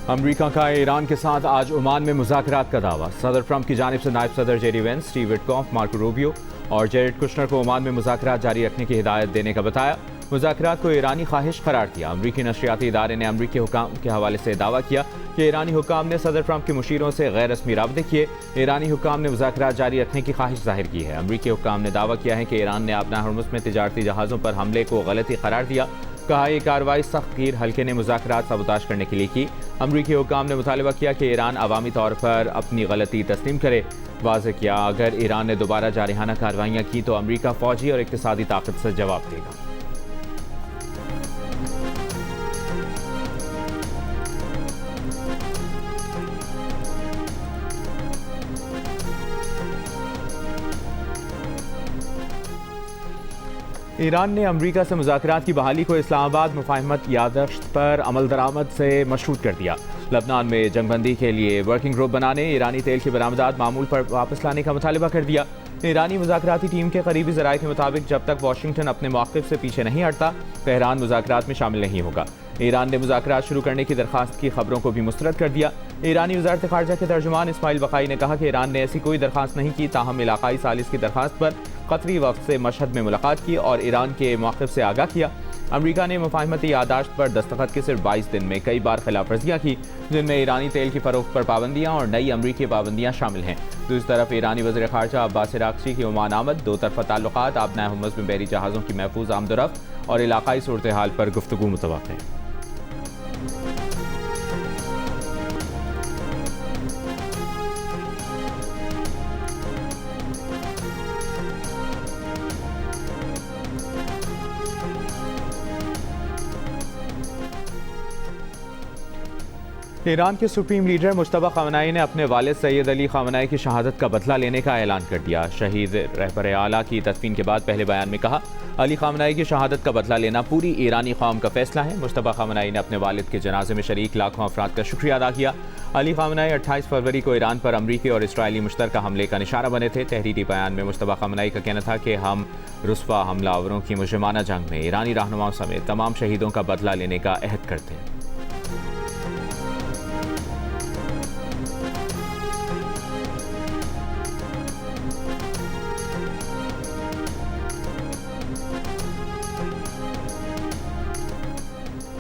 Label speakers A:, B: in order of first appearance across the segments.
A: अमरीका का ईरान के साथ आज ओमान में मुज़ाकरात का दावा। सदर ट्रंप की जानिब से नायब सदर JD Vance, Steve Witkoff, Marco Rubio और जेरेड कुशनर को ओमान में मुज़ाकरात जारी रखने की हिदायत देने का बताया। मुज़ाकरात को ईरानी ख्वाहिश करार दिया। अमरीकी नशरियाती इदारे ने अमरीकी हुकाम के हवाले से दावा किया कि ईरानी हुकाम ने सदर ट्रंप के मुशीरों से गैर रस्मी राब्ते किए। ईरानी हुकाम ने मुज़ाकरात जारी रखने की ख्वाहिश जाहिर की है। अमरीकी हुकाम ने दावा किया है कि ईरान ने अपना हरमुज़ में तिजारती जहाज़ों पर हमले को गलती करार दिया। कहा यह कार्रवाई सख्त तीर हल्के ने मुज़ाकरात सबूताश करने के लिए की। अमरीकी हुकाम ने मुतालबा किया कि ईरान अवामी तौर पर अपनी गलती तस्लीम करे। वाज़ेह किया अगर ईरान ने दोबारा जारहाना कार्रवाइयाँ की तो अमरीका फौजी और इक़्तिसादी ताकत से जवाब देगा। ईरान ने अमरीका से मुज़ाकरात की बहाली को इस्लामाबाद मुफाहमत याददाश्त पर अमल दरामद से मशरूत कर दिया। लबनान में जंगबंदी के लिए वर्किंग ग्रुप बनाने, ईरानी तेल की बरामदात मामूल पर वापस लाने का मुतालबा कर दिया। ईरानी मुज़ाकराती टीम के करीबी ज़राए के मुताबिक जब तक वाशिंगटन अपने मौक़िफ़ से पीछे नहीं हटता, तेहरान मुज़ाकरात में शामिल नहीं होगा। ईरान ने मुज़ाकरात शुरू करने की दरख्वास्त की खबरों को भी मुस्तरद कर दिया। ईरानी वज़ारत ख़ारजा के तर्जुमान इस्माइल बक़ाई ने कहा कि ईरान ने ऐसी कोई दरख्वास्त नहीं की, ताहम इलाक़ाई सालिस की दरख्वास्त पर कतरी वक्त से मशहद में मुलाकात की और ईरान के मौक़िफ़ से आगाह किया। अमरीका ने मुफाहमती याददाश्त पर दस्तखत के सिर्फ 22 दिन में कई बार खिलाफ वर्जियाँ की, जिनमें ईरानी तेल की फ़रोख्त पर पाबंदियाँ और नई अमरीकी पाबंदियाँ शामिल हैं। दूसरी तरफ ईरानी वज़ीर ख़ारजा अब्बास अराग़ची की ओमान आमद, दो तरफ़ा ताल्लुक़ात, आबनाए हरमुज़ में बहरी जहाज़ों की महफूज आमदोरफ़्त और इलाक़ाई सूरत हाल पर गुफ्तगू मुतवक्किल है। ईरान के सुप्रीम लीडर मुश्तबा ख़ामनेई ने अपने वालिद सैयद अली ख़ामनेई की शहादत का बदला लेने का ऐलान कर दिया। शहीद रहबर आला की तदफीन के बाद पहले बयान में कहा, अली ख़ामनेई की शहादत का बदला लेना पूरी ईरानी कौम का फैसला है। मुश्तबा ख़ामनेई ने अपने वालिद के जनाजे में शरीक लाखों अफराद का शुक्रिया अदा किया। अली ख़ामनेई 28 फरवरी को ईरान पर अमरीकी और इसराइली मुश्तरका हमले का निशाना बने थे। तहरीरी बयान में मुश्तबा ख़ामनेई का कहना था कि हम रुस्वा हमलावरों की मुजरिमाना जंग में ईरानी रहनुमाओं समेत तमाम शहीदों का बदला लेने का अहद करते हैं।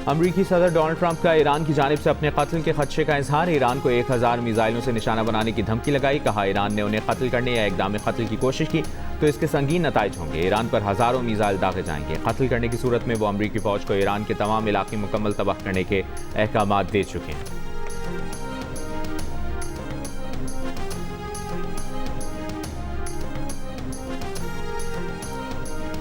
A: अमरीकी सदर डोनाल्ड ट्रंप का ईरान की जानिब से अपने कत्ल के खदशे का इजहार। ईरान को 1000 मिसाइलों से निशाना बनाने की धमकी लगाई। कहा ईरान ने उन्हें कत्ल करने या इक़दाम कत्ल की कोशिश की तो इसके संगीन नताइज होंगे। ईरान पर हज़ारों मिसाइल दागे जाएंगे। कत्ल करने की सूरत में वो अमरीकी फ़ौज को ईरान के तमाम इलाके मुकम्मल तबाह करने के अहकाम दे चुके हैं।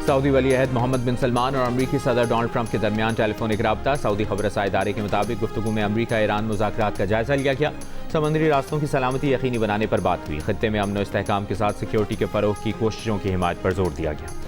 A: सऊदी वली अहद मोहम्मद बिन सलमान और अमरीकी सदर डोनाल्ड ट्रंप के दरमियान टेलीफोनिक राब्ता। सऊदी खबरसां इदारे के मुताबिक गुफ्तगू में अमरीका ईरान मुज़ाकरात का जायजा लिया गया। समंदरी रास्तों की सलामती यकीनी बनाने पर बात हुई। खित्ते में अमन व इस्तेहकाम के साथ सिक्योरिटी के फ़रोग़ की कोशिशों की हिमायत पर जोर दिया गया।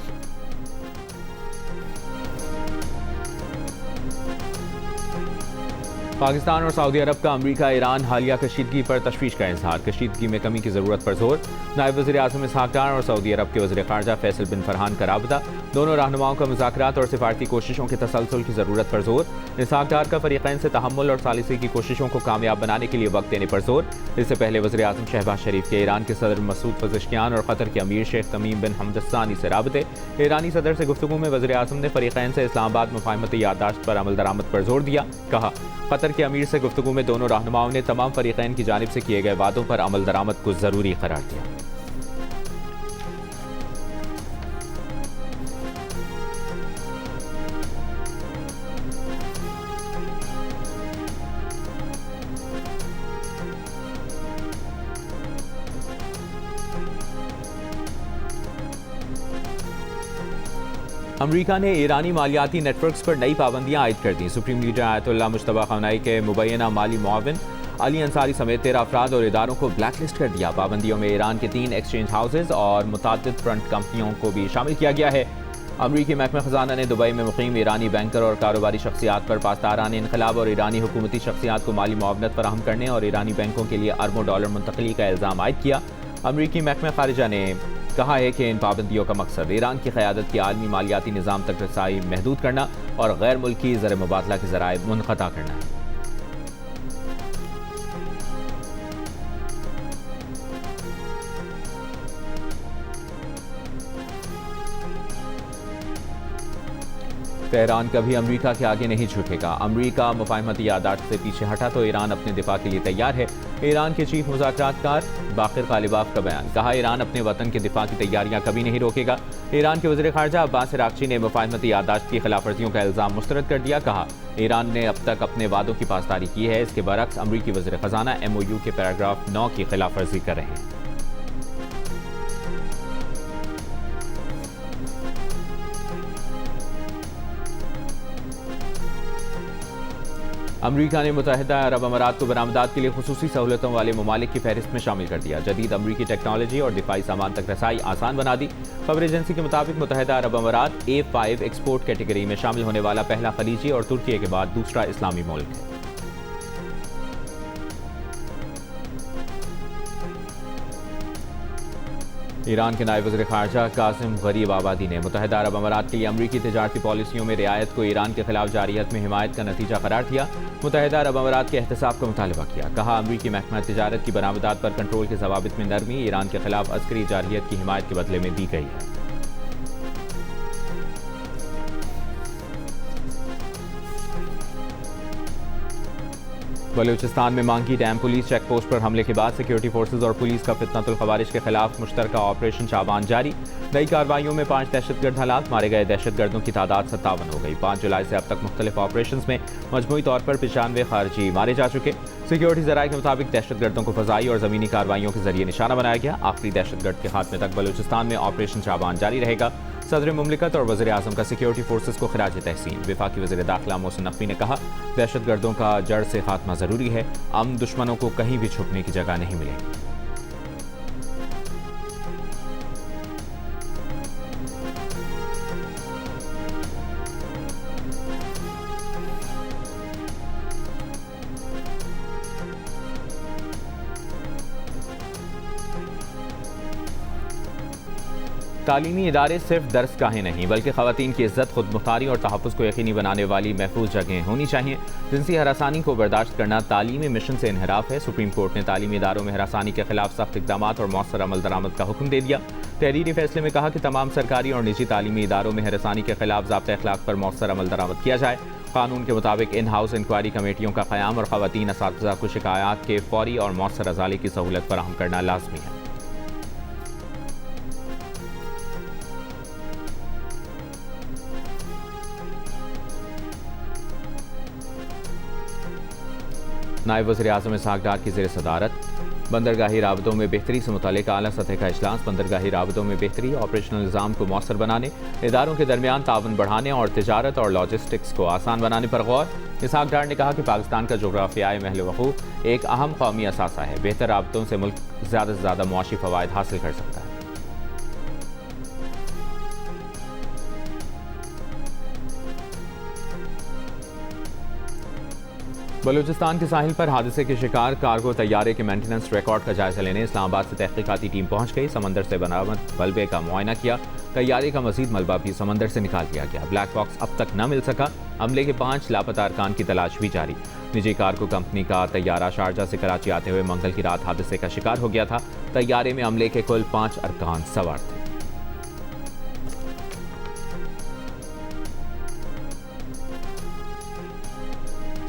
A: पाकिस्तान और सऊदी अरब का अमरीका ईरान हालिया कशीदगी पर तशवीश का इजहार। कशीदगी में कमी की ज़रूरत पर जोर। नायब वज़ीर आज़म इसहाक़ डार और सऊदी अरब के वज़ीर ख़ारजा फैसल बिन फरहान का राबता। दोनों रहनुमाओं का मुज़ाकरात और सिफारती कोशिशों के तसलसल की ज़रूरत पर जोर। इसहाक़ डार का फ़रीक़ैन से तहम्मुल और सालिसी की कोशिशों को कामयाब बनाने के लिए वक्त देने पर जोर। इससे पहले वज़ीर आज़म शहबाज शरीफ के ईरान के सदर मसूद पज़ेश्कियान और क़तर के अमीर शेख तमीम बिन हमद सानी से राबते। ईरानी सदर से गुफ्तगू में वज़ीर आज़म ने फ़रीक़ैन से इस्लामाबाद मुफ़ाहमती याददाश्त पर अमल दरामद पर जोर दिया। कहा क़तर के अमीर से गुफ्तगू में दोनों रहनुमाओं ने तमाम फ़रीक़ैन की जानिब से किए गए वादों पर अमल दरामद को ज़रूरी करार दिया। अमरीका ने ईरानी मालियाती नेटवर्क्स पर नई पाबंदियां आयद कर दी। सुप्रीम लीडर आयतुल्लाह मुश्तबा ख़ामनेई के मुबैना माली मुआविन अली अंसारी समेत 13 अफराद और इदारों को ब्लैक लिस्ट कर दिया। पाबंदियों में ईरान के 3 एक्सचेंज हाउसेज और मुतादिद फ्रंट कंपनियों को भी शामिल किया गया है। अमरीकी महकमा ख़जाना ने दुबई में मुक़ीम ईरानी बैंकर और कारोबारी शख्सियात पर पासदारान इनकलाब और ईरानी हुकूमती शख्सियात को माली मुआवनत फराहम करने और ईरानी बैंकों के लिए अरबों डॉलर मुंतकली का इल्ज़ाम आयद किया। अमरीकी महकमा ख़ारिजा ने कहा है कि इन पाबंदियों का मकसद ईरान की क़यादत के आलमी मालियाती निज़ाम तक रसाई महदूद करना और गैर मुल्की ज़र मुबादला के ज़राए मुनक़ता करना है। तेहरान कभी अमेरिका के आगे नहीं झुकेगा। अमेरिका मुफाहमती यादाश्त से पीछे हटा तो ईरान अपने दिफा के लिए तैयार है। ईरान के चीफ मुज़ाकरातकार बाकिर गालिबाफ का बयान। कहा, ईरान अपने वतन के दिफा की तैयारियां कभी नहीं रोकेगा। ईरान के वज़ीर ख़ारजा अब्बास अराग़ची ने मुफाहमती यादाश्त की खिलाफवर्जियों का इल्ज़ाम मुस्तरद कर दिया। कहा, ईरान ने अब तक अपने वादों की पासदारी की है। इसके बरक्स अमरीकी वज़ीर ख़ज़ाना MOU के पैराग्राफ 9 की खिलाफवर्जी कर रहे हैं। अमरीका ने मुत्तहिदा अरब अमारात को बरामदात के लिए खुसूसी सहूलतों वाले ममालिक की फहरिस्त में शामिल कर दिया। जदीद अमरीकी टेक्नोलॉजी और दिफाई सामान तक रसाई आसान बना दी। खबर एजेंसी के मुताबिक मुत्तहिदा अरब अमारात A5 एक्सपोर्ट कैटेगरी में शामिल होने वाला पहला खलीजी और तुर्की के बाद दूसरा इस्लामी मुल्क है। ईरान के नायब वज़ीर ख़ारजा कासिम गरीब आबादी ने मुत्तहिदा अरब अमारात के लिए अमरीकी तिजारती पॉलिसियों में रियायत को ईरान के खिलाफ जारियत में हिमायत का नतीजा करार दिया। मुत्तहिदा अरब अमारात के एहतसाब का मुतालबा किया। कहा, अमरीकी महकमा तिजारत की बरामदात पर कंट्रोल के ज़वाबित में नरमी ईरान के खिलाफ अस्करी जारियत की हिमायत के बदले में दी गई है। बलूचिस्तान में मांगी डैम पुलिस चेक पोस्ट पर हमले के बाद सिक्योरिटी फोर्सेज और पुलिस का फितनतुल खवारिज के खिलाफ मुश्तरका ऑपरेशन शाबान जारी। नई कार्रवाइयों में 5 दहशतगर्द हलाक, मारे गए दहशतगर्दों की तादाद 57 हो गई। 5 जुलाई से अब तक मुख्तलिफ ऑपरेशन में मजमूई तौर पर 95 खारजी मारे जा चुके। सिक्योरिटी ज़राए के मुताबिक दहशतगर्दों को फ़ज़ाई और ज़मीनी कार्रवाइयों के जरिए निशाना बनाया गया। आखिरी दहशतगर्द के खात्मे तक बलूचिस्तान में ऑपरेशन शाबान जारी रहेगा। सदर मुमलिकत और वज़ीर आज़म का सिक्योरिटी फोर्सेज को खिराज तहसीन। वफाकी वज़ीर दाखिला मोहसिन नकवी ने कहा, दहशतगर्दों का जड़ से खात्मा ज़रूरी है। अमन दुश्मनों को कहीं भी छुपने की जगह नहीं मिलेगी। तालीमी इदारे सिर्फ दरसगाहें नहीं बल्कि ख़वातीन की इज़्ज़त, खुद मुख्तारी और तहफ़्फ़ुज़ को यकीनी बनाने वाली महफूज जगहें होनी चाहिए। जिनसी हरासानी को बर्दाश्त करना तालीमी मिशन से इनहराफ है। सुप्रीम कोर्ट ने तालीमी इदारों में हरासानी के खिलाफ सख्त इक़दाम और मौसर अमल दरामद का हुक्म दे दिया। तहरीरी फैसले में कहा कि तमाम सरकारी और निजी तालीमी इदारों में हरासानी के खिलाफ ज़ाब्ता अखलाक पर मौसर अमल दरामद किया जाए। कानून के मुताबिक इन हाउस इंक्वायरी कमेटियों का क़याम और ख़वातीन असातिज़ा को शिकायत के फौरी और मौसर अज़ाली की सहूलत फराहम करना लाज़मी है। नायब वज़ीर आज़म इसहाक़ डार की ज़ेर सदारत बंदरगाही राबतों में बेहतरी से मुताल्लिक़ आला सतह का इजलास। बंदरगाही राबतों में बेहतरी, ऑपरेशनल निज़ाम को मौसर बनाने, इदारों के दरमियान तावन बढ़ाने और तिजारत और लॉजिस्टिक्स को आसान बनाने पर गौर। इसहाक़ डार ने कहा कि पाकिस्तान का जोग्राफियाई महल वक़ूफ़ एक अहम कौमी असासा है। बेहतर राबतों से मुल्क ज़्यादा से ज़्यादा मुआशी फ़वाइद हासिल कर सकता है। बलूचिस्तान के साहिल पर हादसे के शिकार कार्गो तैयारे के मेंटेनेंस रिकॉर्ड का जायजा लेने इस्लामाबाद से तहकीकाती टीम पहुंच गई। समंदर से बरामद मलबे का मुआयना किया। तैयारे का मजीद मलबा भी समंदर से निकाल लिया गया। ब्लैक बॉक्स अब तक न मिल सका। अमले के 5 लापता अरकान की तलाश भी जारी। निजी कार्गो कंपनी का तैयारा शारजा से कराची आते हुए मंगल की रात हादसे का शिकार हो गया था। तैयारे में अमले के कुल 5 अरकान सवार थे।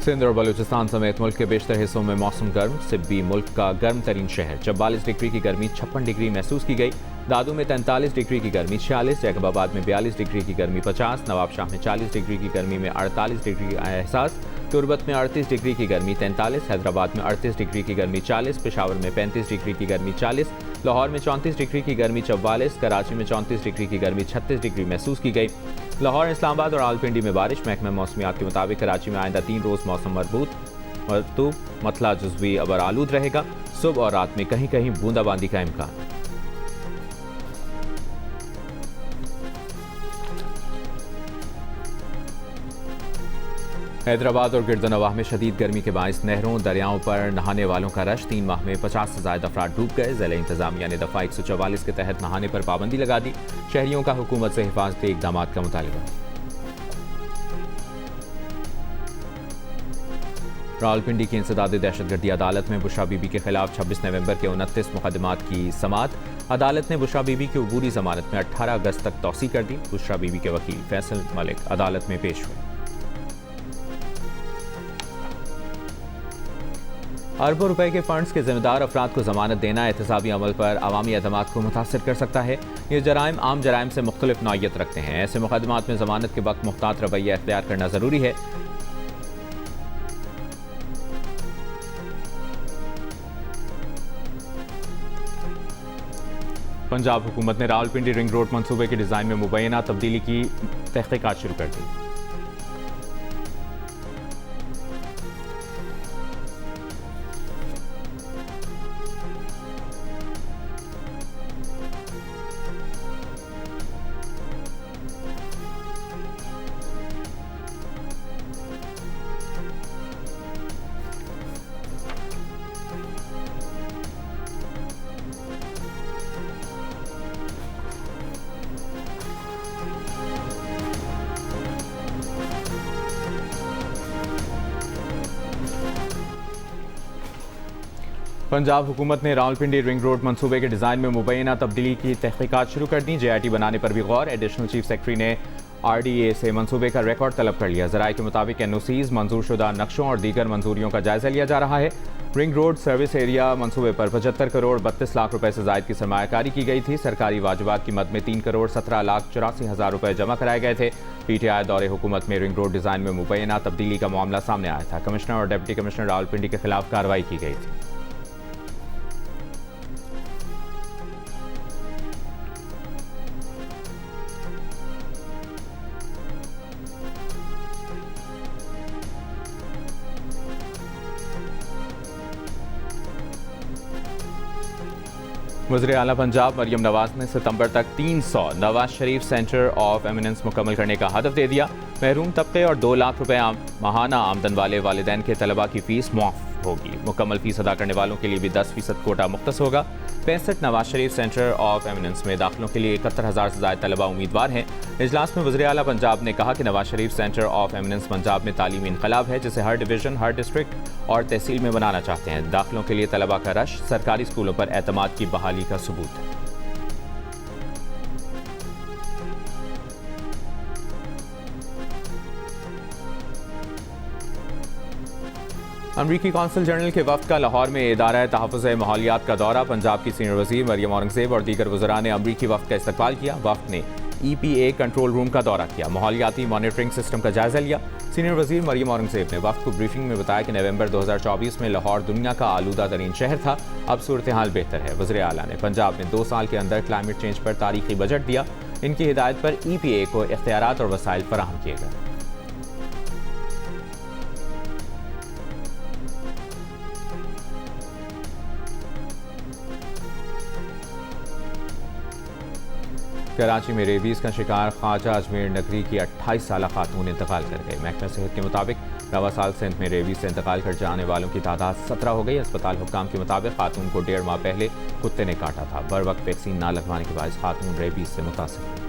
A: सिंध और बलूचिस्तान समेत मुल्क के बेशतर हिस्सों में मौसम गर्म। सिब्बी मुल्क का गर्म तरीन शहर। 44 डिग्री की गर्मी 56 डिग्री महसूस की गई। दादू में 43 डिग्री की गर्मी 46, जैकबाबाद में 42 डिग्री की गर्मी 50, नवाबशाह में 40 डिग्री की गर्मी में 48 डिग्री का एहसास, तुरबत में 38 डिग्री की गर्मी 43, हैदराबाद में 38 डिग्री की गर्मी 40, पेशावर में 35 डिग्री की गर्मी 40, लाहौर में 34 डिग्री की गर्मी 44, कराची में 34 डिग्री की गर्मी 36 डिग्री महसूस की गई। लाहौर, इस्लामाबाद और रावलपिंडी में बारिश। महकमा मौसमियात के मुताबिक कराची में आइंदा 3 रोज़ मौसम मरतूब, मतला जुज़वी अबर आलूद रहेगा। सुबह और रात में कहीं कहीं बूंदाबांदी का इम्कान। हैदराबाद और गिरदनवाह में शदीद गर्मी के बायस नहरों दरियाओं पर नहाने वालों का रश। 3 माह में 50 से ज़ायद अफराद डूब गए। ज़िला इंतजामिया ने दफ़ा 144 के तहत नहाने पर पाबंदी लगा दी। शहरियों का हुकूमत से हिफाजती इक़दाम का मुतालबा। रावलपिंडी की इंसदादी दहशतगर्दी अदालत में बुशरा बीबी के खिलाफ 26 नवंबर के 29 मुकदमात की समाअत। अदालत ने बुशरा बीबी की अबूरी जमानत में 18 अगस्त तक तौसी कर दी। बुशरा बीबी के वकील फैसल मलिक अदालत में पेश हुए। अरबों रुपए के फंड्स के जिम्मेदार अफराद को जमानत देना एहतसाबी अमल पर अवामी एतमाद को मुतासर कर सकता है। ये जराइम आम जराइम से मुख्तलिफ नौइयत रखते हैं। ऐसे मुकदमात में जमानत के वक्त मुख्तात रवैया इख्तियार करना जरूरी है। पंजाब हुकूमत ने रावलपिंडी रिंग रोड मंसूबे के डिजाइन में मुबैना तब्दीली की तहकीकात शुरू कर दी। पंजाब हुकूमत ने रावलपिंडी रिंग रोड मंसूबे के डिज़ाइन में मुबैना तब्दीली की तहकीकात शुरू कर दी। JIT बनाने पर भी गौर। एडिशनल चीफ सेक्रेटरी ने RDA से मंसूबे का रिकॉर्ड तलब कर लिया। ज़राए के मुताबिक NOCs, मंजूर शुदा नक्शों और दीगर मंजूरियों का जायजा लिया जा रहा है। रिंग रोड सर्विस एरिया मंसूबे पर 75 करोड़ 32 लाख रुपए से जायद की सरमायाकारी की गई थी। सरकारी वाजिबात की मद में 3 करोड़ 17 लाख 84 हज़ार रुपए जमा कराए गए थे। PTI दौरे हुकूमत में रिंग रोड डिज़ाइन में मुबैना तब्दीली का मामला सामने आया था। कमिश्नर और डिप्टी कमिश्नर रावलपिंडी के खिलाफ कार्रवाई की गई थी। वज़ीर आला पंजाब मरियम नवाज ने सितंबर तक 300 Nawaz Sharif centre of eminence मुकम्मल करने का हदफ दे दिया। महरूम तबके और 2 लाख रुपए माहाना आमदन वाले वालिदैन के तलबा की फीस मुआफ होगी। मुकम्मल फीस अदा करने वालों के लिए भी 10% कोटा मुख्तस होगा। 65 Nawaz Sharif centre of eminence में दाखिलों के लिए 71,000 से ज़ायद तलबा उम्मीदवार हैं। इजलास में वज़ीर आला पंजाब ने कहा कि Nawaz Sharif centre of eminence Punjab में तालीमी इनकलाब है, जिसे हर डिवीज़न, हर डिस्ट्रिक्ट और तहसील में बनाना चाहते हैं। दाखिलों के लिए तलबा का रश सरकारी स्कूलों पर एतमाद की बहाली का सबूत है। अमरीकी कौंसल जनरल के वफ्द का लाहौर में इदारा तहफ़्फ़ुज़ माहौलियात का दौरा। पंजाब की सीनियर वज़ीर मरियम औरंगज़ेब और दीगर वज़रा ने अमरीकी वफ्द का इस्तकबाल किया। वफ्द ने EPA कंट्रोल रूम का दौरा किया, माहौलियाती मॉनिटरिंग सिस्टम का जायजा लिया। सीनियर वज़ीर मरियम औरंगज़ेब ने वफ्द को ब्रीफिंग में बताया कि नवंबर 2024 में लाहौर दुनिया का आलूदा तरीन शहर था, अब सूरत हाल बेहतर है। वज़ीर आला ने पंजाब में 2 साल के अंदर क्लाइमेट चेंज पर तारीखी बजट दिया। इनकी हिदायत पर EPA को इख्तियारात और वसाइल फराहम किए गए। कराची में रेबीज़ का शिकार ख्वाजा अजमेर नगरी की 28 साल खातून इंतकाल कर गई। महकमा सेहत के मुताबिक रवा साल सिंध में रेबीज़ से इंतकाल कर जाने वालों की तादाद 17 हो गई। अस्पताल हुक्काम के मुताबिक खातून को 1.5 माह पहले कुत्ते ने काटा था। बर वक्त वैक्सीन न लगवाने के बायस खातून रेबीज़ से मुतासिर हुई।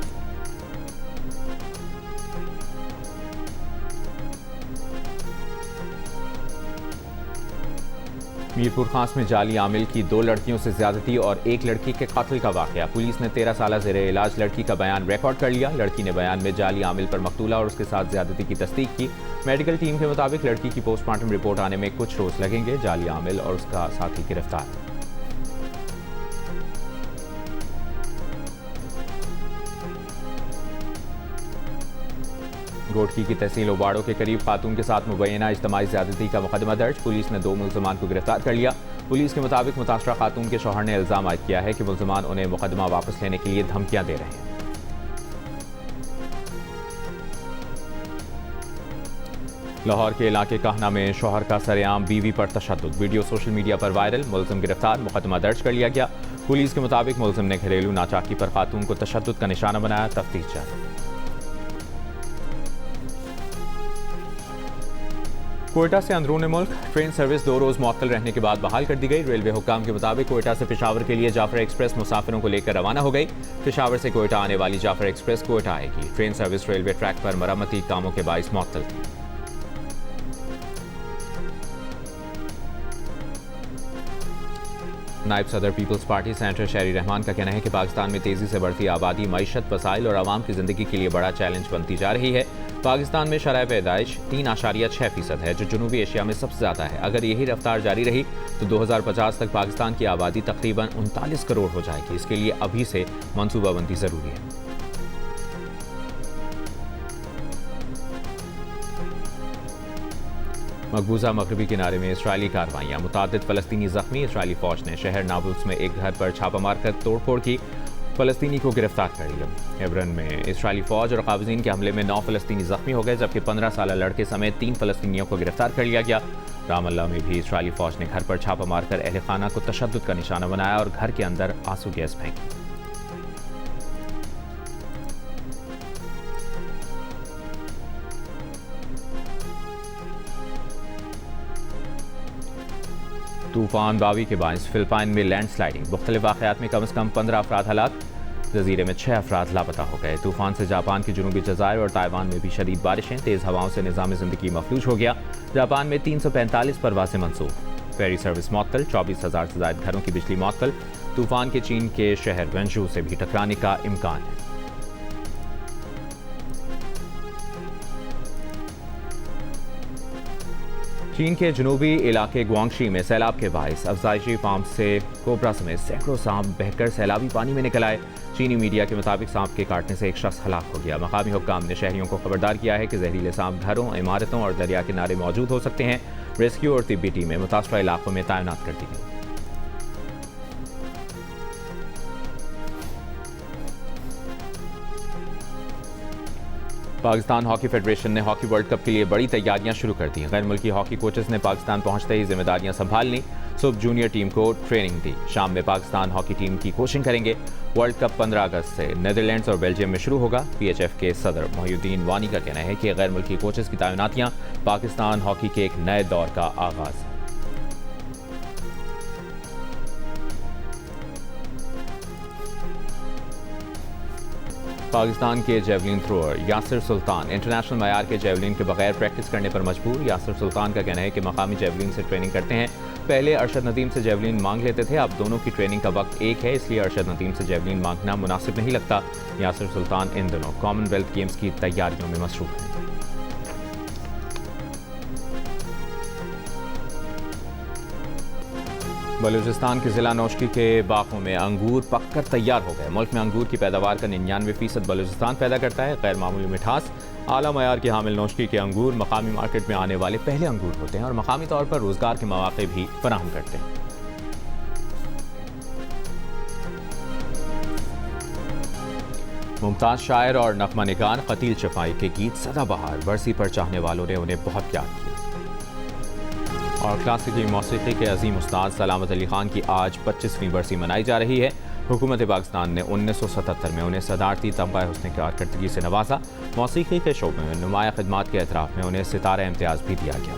A: मीरपुर खास में जाली आमिल की 2 लड़कियों से ज्यादती और 1 लड़की के कत्ल का वाकया। पुलिस ने 13 साल ज़ेरे इलाज लड़की का बयान रिकॉर्ड कर लिया। लड़की ने बयान में जाली आमिल पर मकतूला और उसके साथ ज्यादती की तस्दीक की। मेडिकल टीम के मुताबिक लड़की की पोस्टमार्टम रिपोर्ट आने में कुछ रोज लगेंगे। जाली आमिल और उसका साथी गिरफ्तार। गोटकी की तहसील ओबाड़ो के करीब खातून के साथ मुबैना इज्तमाई ज़्यादती का मुकदमा दर्ज। पुलिस ने 2 मुल्ज़मान को गिरफ्तार कर लिया। पुलिस के मुताबिक मुतासरा खातून के शौहर ने इल्ज़ाम आयद किया है कि मुल्ज़मान उन्हें मुकदमा वापस लेने के लिए धमकियां दे रहे हैं। लाहौर के इलाके कहना में शौहर का सरेआम बीवी पर तशद्दुद। वीडियो सोशल मीडिया पर वायरल। मुल्ज़िम गिरफ्तार, मुकदमा दर्ज कर लिया गया। पुलिस के मुताबिक मुल्ज़िम ने घरेलू नाचाकी पर खातून को तशद्दुद का निशाना बनाया। तफ्तीश जारी। कोयटा से अंदरूनी मुल्क ट्रेन सर्विस 2 रोज मुअत्तल रहने के बाद बहाल कर दी गई। रेलवे हुक्काम के मुताबिक कोयटा से पेशावर के लिए जाफर एक्सप्रेस मुसाफिरों को लेकर रवाना हो गई। पेशावर से कोयटा आने वाली जाफर एक्सप्रेस कोयटा आएगी। ट्रेन सर्विस रेलवे ट्रैक पर मरम्मती कामों के बाइस मुअत्तल थी। नायब सदर पीपल्स पार्टी सेनेटर शहरी रहमान का कहना है कि पाकिस्तान में तेज़ी से बढ़ती आबादी मईशत, वसाइल और आवाम की ज़िंदगी के लिए बड़ा चैलेंज बनती जा रही है। पाकिस्तान में शरह पैदाइश 3.6% है, जो जनूबी एशिया में सबसे ज़्यादा है। अगर यही रफ्तार जारी रही तो 2050 तक पाकिस्तान की आबादी तकरीबन 39 करोड़ हो जाएगी। इसके लिए अभी से मनसूबाबंदी ज़रूरी है। मकबूजा मगरबी किनारे में इसराइली कार्रवाइयाँ, मुतादिद फ़लस्तीनी ज़ख्मी। इसराइली फ़ौज ने शहर नाबुल्स में एक घर पर छापा मारकर तोड़फोड़ की, फ़लस्तीनी को गिरफ्तार कर लिया। हेब्रन में इसराइली फ़ौज और काबिज़ीन के हमले में 9 फ़लस्तीनी ज़ख्मी हो गए, जबकि 15 साल लड़के समेत 3 फ़लस्तीनियों को गिरफ्तार कर लिया गया। रामल्ला में भी इसराइली फ़ौज ने घर पर छापा मारकर अहल खाना को तशद्दुद का निशाना बनाया और घर के अंदर आंसू गैस फेंकी। तूफान बावी के बायस फिलिपाइन में लैंडस्लाइडिंग, मुख्तलिफ वाक़यात में कम से कम 15 अफराद हलाक, जजीरे में 6 अफराद लापता हो गए। तूफान से जापान की जनूबी जज़ायर और ताइवान में भी शदीद बारिशें, तेज़ हवाओं से निज़ाम ज़िंदगी मफलूज हो गया। जापान में 345 परवाज़ें मनसूख, फेरी सर्विस मअतल, 24,000 से ज़ायद घरों की बिजली मअतल। तूफान के चीन के शहर वेंजू से भी टकराने का इम्कान है। चीन के जनूबी इलाके ग्वांगशी में सैलाब के बायस अफजाइशी फार्म से कोबरा समेत सैकड़ों सांप बहकर सैलाबी पानी में निकल आए। चीनी मीडिया के मुताबिक सांप के काटने से एक शख्स हलाक हो गया। मकामी हुक्काम ने शहरियों को खबरदार किया है कि जहरीले सांप घरों, इमारतों और दरिया किनारे मौजूद हो सकते हैं। रेस्क्यू और तिब्बी टीमें मुतासरा इलाकों में तैनात कर दी गई। पाकिस्तान हॉकी फेडरेशन ने हॉकी वर्ल्ड कप के लिए बड़ी तैयारियां शुरू कर दी। गैर मुल्की हॉकी कोचेस ने पाकिस्तान पहुंचते ही जिम्मेदारियां संभाल लीं। सुबह जूनियर टीम को ट्रेनिंग दी, शाम में पाकिस्तान हॉकी टीम की कोचिंग करेंगे। वर्ल्ड कप 15 अगस्त से नीदरलैंड्स और बेल्जियम में शुरू होगा। PHF के सदर मोहिउद्दीन वानी का कहना है कि गैर मुल्की कोचेस की तैनातियां पाकिस्तान हॉकी के एक नए दौर का आगाज है। पाकिस्तान के जेवलिन थ्रोअर यासिर सुल्तान इंटरनेशनल मयार के जेवलिन के बगैर प्रैक्टिस करने पर मजबूर। यासिर सुल्तान का कहना है कि मकामी जेवलिन से ट्रेनिंग करते हैं। पहले अरशद नदीम से जेवलिन मांग लेते थे, अब दोनों की ट्रेनिंग का वक्त एक है, इसलिए अरशद नदीम से जेवलिन मांगना मुनासिब नहीं लगता। यासिर सुल्तान इन दिनों कॉमनवेल्थ गेम्स की तैयारियों में मसरूफ हैं। बलूचिस्तान के ज़िला नौशकी के बागों में अंगूर पककर तैयार हो गए। मुल्क में अंगूर की पैदावार का 99% बलूचिस्तान पैदा करता है। गैर मामूली मिठास, आला मयार के हामिल नौशकी के अंगूर मकामी मार्केट में आने वाले पहले अंगूर होते हैं और मकामी तौर पर रोज़गार के मौके भी फराहम करते हैं। मुमताज़ शायर और नगमा निगार कतील शफाई के गीत सदाबहार, बरसी पर चाहने वालों ने उन्हें बहुत प्यार किया। और क्लासिकी मौसीकी के अजीम उस्ताद सलामत अली खान की आज 25वीं बरसी मनाई जा रही है। हुकूमत पाकिस्तान ने 1977 में उन्हें सदारती तमगा हुस्न कारकर्दगी से नवाजा। मौसीकी के शोबे में नुमाया खिदमात के एतराफ़ में उन्हें सितारा इम्तियाज़ भी दिया गया।